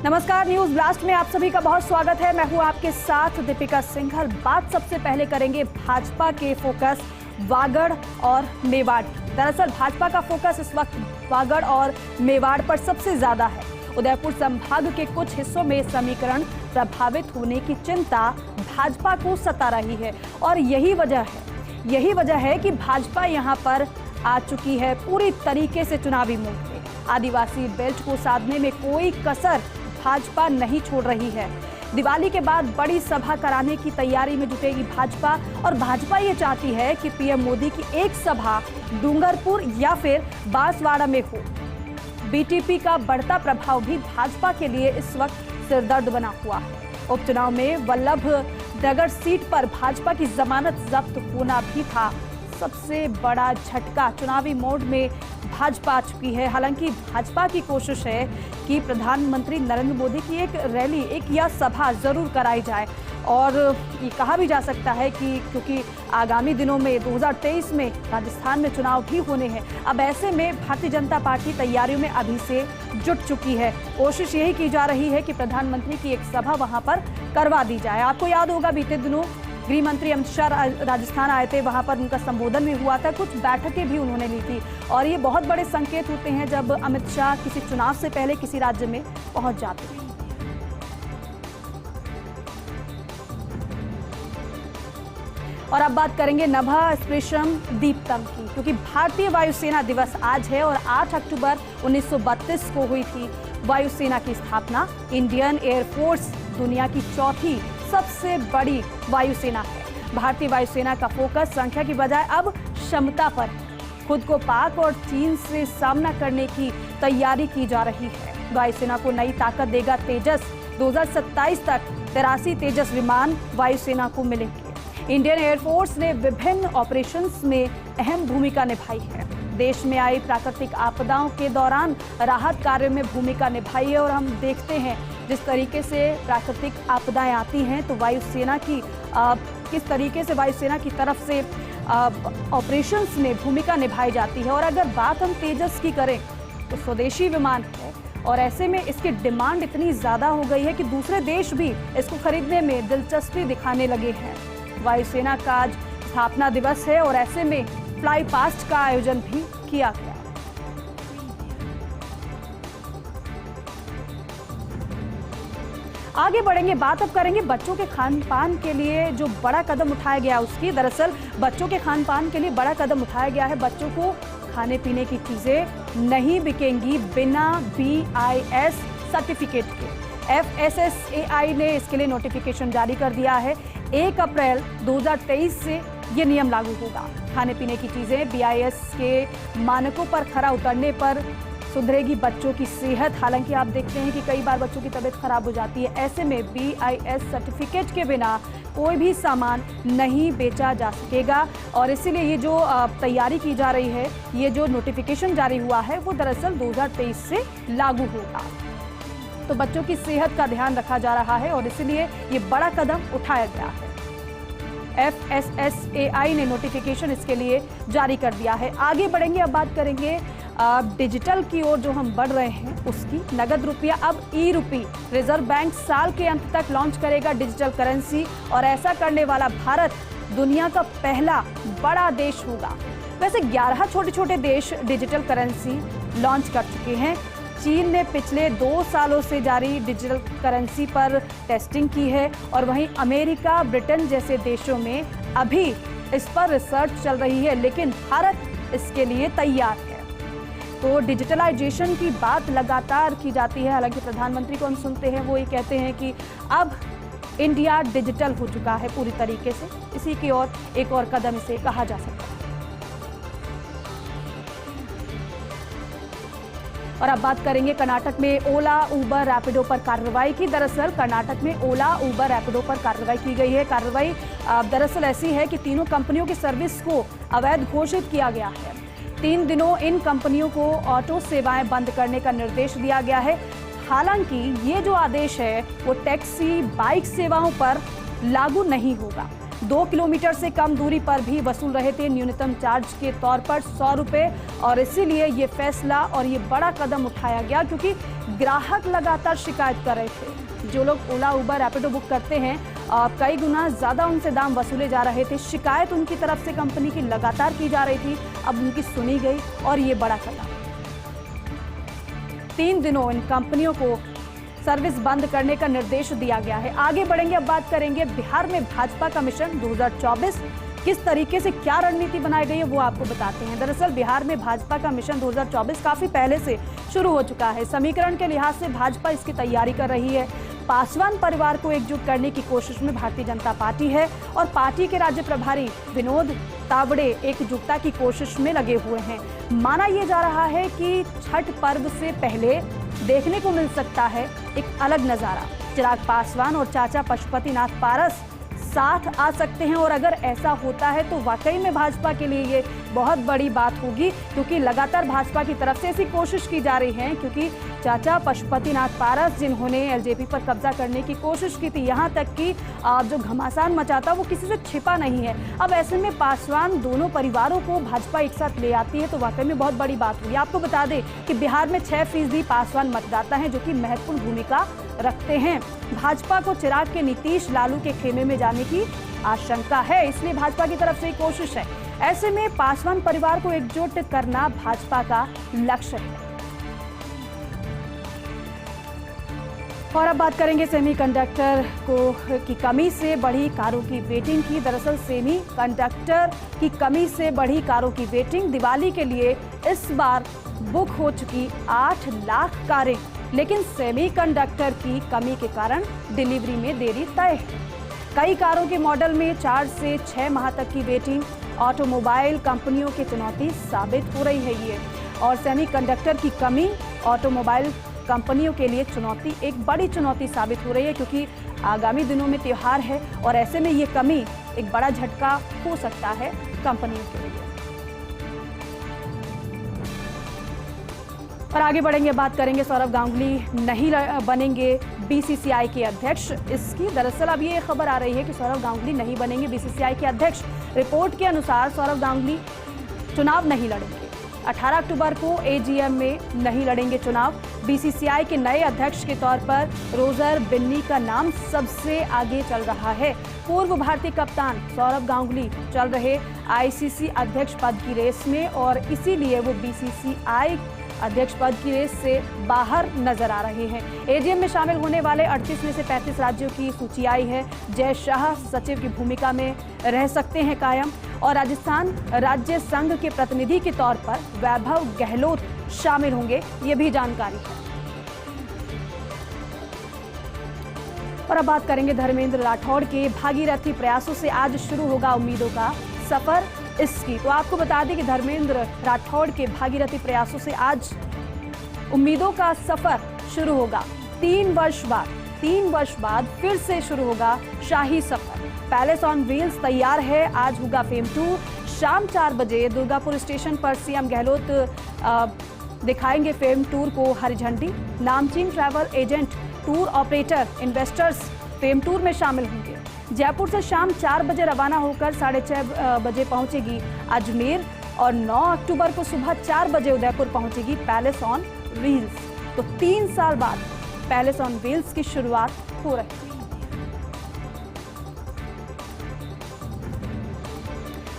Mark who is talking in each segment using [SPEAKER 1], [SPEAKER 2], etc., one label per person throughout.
[SPEAKER 1] नमस्कार, news blast में आप सभी का बहुत स्वागत है। मैं हूं आपके साथ दीपिका सिंघल। बात सबसे पहले करेंगे भाजपा के फोकस वागड़ और मेवाड़। दरअसल भाजपा का फोकस इस वक्त वागड़ और मेवाड़ पर सबसे ज्यादा है। उदयपुर संभाग के कुछ हिस्सों में समीकरण प्रभावित होने की चिंता भाजपा को सता रही है और यही वजह है कि भाजपा यहां पर आ चुकी है पूरी तरीके से चुनावी मूड में। आदिवासी बेल्ट को साधने में कोई कसर भाजपा नहीं छोड़ रही है। दिवाली के बाद बड़ी सभा कराने की तैयारी में जुटेगी भाजपा और भाजपा ये चाहती है कि पीएम मोदी की एक सभा डूंगरपुर या फिर बांसवाड़ा में हो। बीटीपी का बढ़ता प्रभाव भी भाजपा के लिए इस वक्त सिरदर्द बना हुआ है। उपचुनाव में वल्लभ नगर सीट पर भाजपा की जमानत जब्त होना भी था सबसे बड़ा झटका। चुनावी मोड में भाजपा आ चुकी है। हालांकि भाजपा की कोशिश है कि प्रधानमंत्री नरेंद्र मोदी की एक रैली, एक या सभा जरूर कराई जाए और ये कहा भी जा सकता है कि क्योंकि आगामी दिनों में 2023 में राजस्थान में चुनाव भी होने हैं, अब ऐसे में भारतीय जनता पार्टी तैयारियों में अभी से जुट चुकी है। कोशिश यही की जा रही है कि प्रधानमंत्री की एक सभा वहां पर करवा दी जाए। आपको याद होगा बीते दिनों गृह मंत्री अमित शाह राजस्थान आए थे, वहां पर उनका संबोधन भी हुआ था, कुछ बैठकें भी उन्होंने ली थी और ये बहुत बड़े संकेत होते हैं जब अमित शाह किसी चुनाव से पहले किसी राज्य में पहुंच जाते हैं। और अब बात करेंगे नभः स्पृशं दीप्तम् की, क्योंकि भारतीय वायुसेना दिवस आज है और 8 अक्टूबर 1932 को हुई थी वायुसेना की स्थापना। इंडियन एयरफोर्स दुनिया की चौथी सबसे बड़ी वायुसेना है। भारतीय वायुसेना का फोकस संख्या की बजाय अब क्षमता पर है। खुद को पाक और चीन से सामना करने की तैयारी की जा रही है। वायुसेना को नई ताकत देगा तेजस। 2027 तक 83 तेजस विमान वायुसेना को मिलेंगे। इंडियन एयरफोर्स ने विभिन्न ऑपरेशंस में अहम भूमिका निभाई है। देश में आई प्राकृतिक आपदाओं के दौरान राहत कार्य में भूमिका निभाई है और हम देखते हैं जिस तरीके से प्राकृतिक आपदाएं आती हैं तो वायुसेना की किस तरीके से वायुसेना की तरफ से ऑपरेशंस में भूमिका निभाई जाती है। और अगर बात हम तेजस की करें तो स्वदेशी विमान है और ऐसे में इसकी डिमांड इतनी ज़्यादा हो गई है कि दूसरे देश भी इसको खरीदने में दिलचस्पी दिखाने लगे हैं। वायुसेना का आज स्थापना दिवस है और ऐसे में फ्लाई पास्ट का आयोजन भी किया गया। आगे बढ़ेंगे, बात अब करेंगे बच्चों के खान पान के लिए जो बड़ा कदम उठाया गया उसकी। दरअसल बच्चों के खान पान के लिए बड़ा कदम उठाया गया है। बच्चों को खाने पीने की चीजें नहीं बिकेंगी बिना BIS सर्टिफिकेट के। FSSAI ने इसके लिए नोटिफिकेशन जारी कर दिया है। 1 अप्रैल 2023 से ये नियम लागू होगा। खाने पीने की चीजें BIS के मानकों पर खरा उतरने पर सुधरेगी बच्चों की सेहत। हालांकि आप देखते हैं कि कई बार बच्चों की तबीयत खराब हो जाती है। ऐसे में BIS सर्टिफिकेट के बिना कोई भी सामान नहीं बेचा जा सकेगा और इसीलिए ये जो तैयारी की जा रही है, ये जो नोटिफिकेशन जारी हुआ है वो दरअसल 2023 से लागू होगा। तो बच्चों की सेहत का ध्यान रखा जा रहा है और इसीलिए ये बड़ा कदम उठाया गया है। FSSAI ने नोटिफिकेशन इसके लिए जारी कर दिया है। आगे बढ़ेंगे, अब बात करेंगे डिजिटल की ओर जो हम बढ़ रहे हैं उसकी। नगद रुपया अब ई-रुपी। रिजर्व बैंक साल के अंत तक लॉन्च करेगा डिजिटल करेंसी और ऐसा करने वाला भारत दुनिया का पहला बड़ा देश होगा। वैसे 11 छोटे छोटे देश डिजिटल करेंसी लॉन्च कर चुके हैं। चीन ने पिछले 2 सालों से जारी डिजिटल करेंसी पर टेस्टिंग की है और वहीं अमेरिका, ब्रिटेन जैसे देशों में अभी इस पर रिसर्च चल रही है, लेकिन भारत इसके लिए तैयार है। तो डिजिटलाइजेशन की बात लगातार की जाती है। हालांकि प्रधानमंत्री को हम सुनते हैं, वो ये कहते हैं कि अब इंडिया डिजिटल हो चुका है पूरी तरीके से। इसी की ओर एक और कदम इसे कहा जा सकता है। और अब बात करेंगे कर्नाटक में ओला, उबर, रैपिडो पर कार्रवाई की। दरअसल कर्नाटक में ओला, उबर, रैपिडो पर कार्रवाई की गई है। कार्रवाई दरअसल ऐसी है कि तीनों कंपनियों की सर्विस को अवैध घोषित किया गया है। 3 दिनों इन कंपनियों को ऑटो सेवाएं बंद करने का निर्देश दिया गया है। हालांकि ये जो आदेश है वो टैक्सी, बाइक सेवाओं पर लागू नहीं होगा। 2 किलोमीटर से कम दूरी पर भी वसूल रहे थे न्यूनतम चार्ज के तौर पर 100 रुपये। और इसीलिए ये फैसला और ये बड़ा कदम उठाया गया, क्योंकि ग्राहक लगातार शिकायत कर रहे थे। जो लोग ओला, उबर, रैपिडो बुक करते हैं, कई गुना ज़्यादा उनसे दाम वसूले जा रहे थे। शिकायत उनकी तरफ से कंपनी की लगातार की जा रही थी। अब उनकी सुनी गई और ये बड़ा कदम। 3 दिनों इन कंपनियों को सर्विस बंद करने का निर्देश दिया गया है। आगे बढ़ेंगे, अब बात करेंगे बिहार में भाजपा का मिशन 2024 किस तरीके से क्या रणनीति बनाई गई है वो आपको बताते हैं। दरअसल बिहार में भाजपा का मिशन 2024 काफी पहले से शुरू हो चुका है। समीकरण के लिहाज से भाजपा इसकी तैयारी कर रही है। पासवान परिवार को एकजुट करने की कोशिश में भारतीय जनता पार्टी है और पार्टी के राज्य प्रभारी विनोद तावड़े एकजुटता की कोशिश में लगे हुए हैं। माना यह जा रहा है कि छठ पर्व से पहले देखने को मिल सकता है एक अलग नजारा। चिराग पासवान और चाचा पशुपतिनाथ पारस साथ आ सकते हैं और अगर ऐसा होता है तो वाकई में भाजपा के लिए ये बहुत बड़ी बात होगी, क्योंकि लगातार भाजपा की तरफ से ऐसी कोशिश की जा रही है। क्योंकि चाचा पशुपतिनाथ पारस जिन्होंने एलजेपी पर कब्जा करने की कोशिश की थी, यहाँ तक कि जो घमासान मचा था वो किसी से छिपा नहीं है। अब ऐसे में पासवान दोनों परिवारों को भाजपा एक साथ ले आती है तो वाकई में बहुत बड़ी बात हुई। आपको बता दें कि बिहार में 6% पासवान मतदाता हैं, जो कि महत्वपूर्ण भूमिका रखते हैं। भाजपा को चिराग के नीतीश लालू के खेमे में जाने की आशंका है, इसलिए भाजपा की तरफ से कोशिश है। ऐसे में पासवान परिवार को एकजुट करना भाजपा का लक्ष्य है। और अब बात करेंगे सेमीकंडक्टर की कमी से बढ़ी कारों की वेटिंग की। दरअसल सेमीकंडक्टर की कमी से बढ़ी कारों की वेटिंग। दिवाली के लिए इस बार बुक हो चुकी 8 लाख कारें, लेकिन सेमीकंडक्टर की कमी के कारण डिलीवरी में देरी तय है। कई कारों के मॉडल में 4 से 6 माह तक की वेटिंग ऑटोमोबाइल कंपनियों की चुनौती साबित हो रही है ये। और सेमीकंडक्टर की कमी ऑटोमोबाइल कंपनियों के लिए एक बड़ी चुनौती साबित हो रही है, क्योंकि आगामी दिनों में त्योहार है और ऐसे में ये कमी एक बड़ा झटका हो सकता है कंपनियों के लिए। और आगे बढ़ेंगे, बात करेंगे सौरव गांगुली नहीं बनेंगे बीसीसीआई के अध्यक्ष। इसकी दरअसल अब ये खबर आ रही है कि सौरव गांगुली नहीं बनेंगे बीसीसीआई के अध्यक्ष। रिपोर्ट के अनुसार सौरव गांगुली चुनाव नहीं लड़ेंगे। 18 अक्टूबर को एजीएम में नहीं लड़ेंगे चुनाव। बीसीसीआई के नए अध्यक्ष के तौर पर रोजर बिन्नी का नाम सबसे आगे चल रहा है। पूर्व भारतीय कप्तान सौरव गांगुली चल रहे आईसीसी अध्यक्ष पद की रेस में और इसीलिए वो बीसीसीआई अध्यक्ष पद की रेस से बाहर नजर आ रहे हैं। एजीएम में शामिल होने वाले 38 में से 35 राज्यों की सूची आई है। जय शाह सचिव की भूमिका में रह सकते हैं कायम और राजस्थान राज्य संघ के प्रतिनिधि के तौर पर वैभव गहलोत शामिल होंगे, ये भी जानकारी है। और अब बात करेंगे धर्मेंद्र राठौड़ के भागीरथी प्रयासों से आज शुरू होगा उम्मीदों का सफर इसकी। तो आपको बता दें कि धर्मेंद्र राठौड़ के भागीरथी प्रयासों से आज उम्मीदों का सफर शुरू होगा। 3 वर्ष बाद फिर से शुरू होगा शाही सफर। पैलेस ऑन व्हील्स तैयार है, आज होगा फेम टूर। शाम 4 बजे दुर्गापुर स्टेशन पर सीएम गहलोत दिखाएंगे फेम टूर को हरी झंडी। नामचीन travel agent, tour operator, investors fame tour में शामिल होंगे। जयपुर से शाम 4 बजे रवाना होकर 6:30 बजे पहुंचेगी अजमेर और 9 अक्टूबर को सुबह 4 बजे उदयपुर पहुंचेगी पैलेस ऑन व्हील्स। तो 3 साल बाद पैलेस ऑन व्हील्स की शुरुआत हो रही है।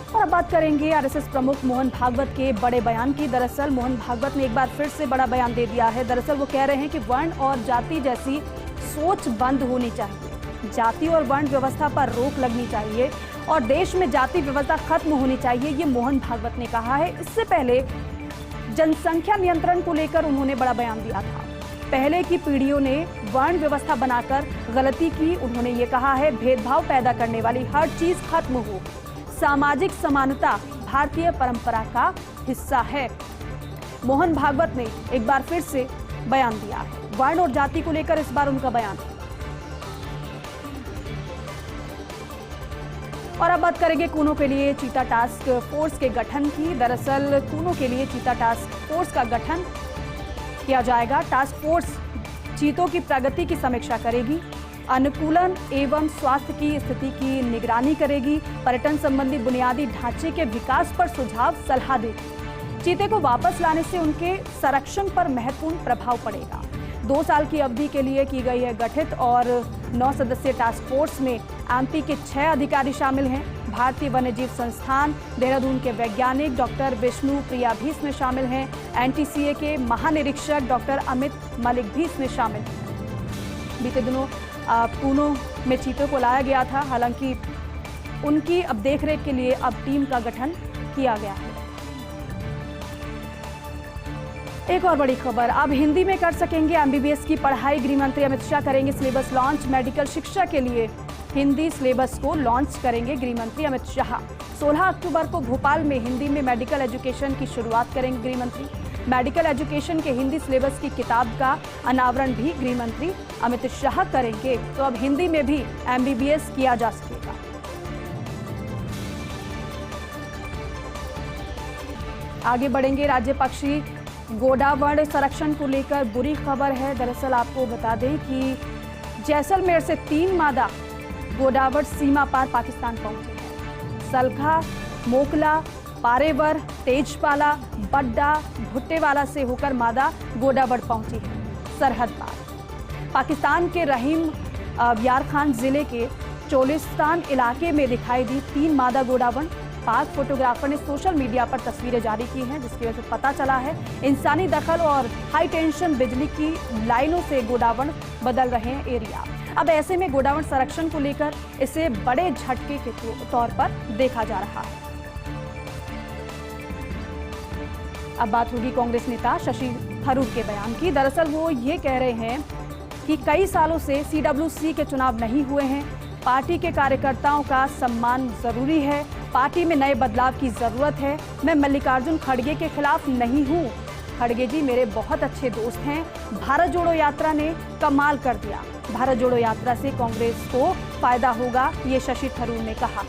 [SPEAKER 1] और अब बात करेंगे आरएसएस प्रमुख मोहन भागवत के बड़े बयान की। दरअसल मोहन भागवत ने एक बार फिर से बड़ा बयान दे दिया है। दरअसल वो कह रहे हैं कि वर्ण और जाति जैसी सोच बंद होनी चाहिए, जाति और वर्ण व्यवस्था पर रोक लगनी चाहिए और देश में जाति व्यवस्था खत्म होनी चाहिए, ये मोहन भागवत ने कहा है। इससे पहले जनसंख्या नियंत्रण को लेकर उन्होंने बड़ा बयान दिया था। पहले की पीढ़ियों ने वर्ण व्यवस्था बनाकर गलती की। उन्होंने ये कहा है भेदभाव पैदा करने वाली हर चीज खत्म हो, सामाजिक समानता भारतीय परंपरा का हिस्सा है। मोहन भागवत ने एक बार फिर से बयान दिया है वर्ण और जाति को लेकर, इस बार उनका बयान। और अब बात करेंगे कूनो के लिए चीता टास्क फोर्स के गठन की। दरअसल कूनो के लिए चीता टास्क फोर्स का गठन किया जाएगा। टास्क फोर्स चीतों की प्रगति की समीक्षा करेगी। अनुकूलन एवं स्वास्थ्य की स्थिति की निगरानी करेगी। पर्यटन संबंधी बुनियादी ढांचे के विकास पर सुझाव सलाह देगी। चीते को वापस लाने से उनके संरक्षण पर महत्वपूर्ण प्रभाव पड़ेगा। 2 साल की अवधि के लिए की गई है गठित और 9 सदस्यीय टास्क फोर्स में एमपी के 6 अधिकारी शामिल हैं। भारतीय वन्यजीव संस्थान देहरादून के वैज्ञानिक डॉक्टर विष्णु प्रिया भी इसमें शामिल हैं। एनटीसीए के महानिरीक्षक डॉक्टर अमित मलिक भी इसमें शामिल हैं। बीते दिनों पूनो में चीतों को लाया गया था, हालांकि उनकी अब देखरेख के लिए अब टीम का गठन किया गया है। एक और बड़ी खबर, अब हिंदी में कर सकेंगे एमबीबीएस की पढ़ाई। गृह मंत्री अमित शाह करेंगे सिलेबस लॉन्च। मेडिकल शिक्षा के लिए हिंदी सिलेबस को लॉन्च करेंगे गृह मंत्री अमित शाह। 16 अक्टूबर को भोपाल में हिंदी में मेडिकल एजुकेशन की शुरुआत करेंगे गृह मंत्री। मेडिकल एजुकेशन के हिंदी सिलेबस की किताब का अनावरण भी गृह मंत्री अमित शाह करेंगे। तो अब हिंदी में भी एमबीबीएस किया जा सकेगा। आगे बढ़ेंगे, राज्य पक्षी गोडावण संरक्षण को लेकर बुरी खबर है। दरअसल आपको बता दें कि जैसलमेर से 3 मादा गोडावण सीमा पार पाकिस्तान पहुंचे हैं। सलखा, मोकला, पारेवर, तेजपाला, बड्डा, भुट्टेवाला से होकर मादा गोडावण पहुंची है सरहद पार। पाकिस्तान के रहीम यार खान जिले के चोलिस्तान इलाके में दिखाई दी 3 मादा गोडावण। पाक फोटोग्राफर ने सोशल मीडिया पर तस्वीरें जारी की हैं, जिसकी वजह से पता चला है इंसानी दखल और हाई टेंशन बिजली की लाइनों से गोडावण बदल रहे हैं एरिया। अब ऐसे में गोडावण संरक्षण को लेकर इसे बड़े झटके के तौर पर देखा जा रहा है। अब बात होगी कांग्रेस नेता शशि थरूर के बयान की। दरअसल वो ये कह रहे हैं कि कई सालों से सीडब्ल्यूसी के चुनाव नहीं हुए हैं। पार्टी के कार्यकर्ताओं का सम्मान जरूरी है। पार्टी में नए बदलाव की जरूरत है। मैं मल्लिकार्जुन खड़गे के खिलाफ नहीं हूं। खड़गे जी मेरे बहुत अच्छे दोस्त हैं। भारत जोड़ो यात्रा ने कमाल कर दिया। भारत जोड़ो यात्रा से कांग्रेस को फायदा होगा, ये शशि थरूर ने कहा।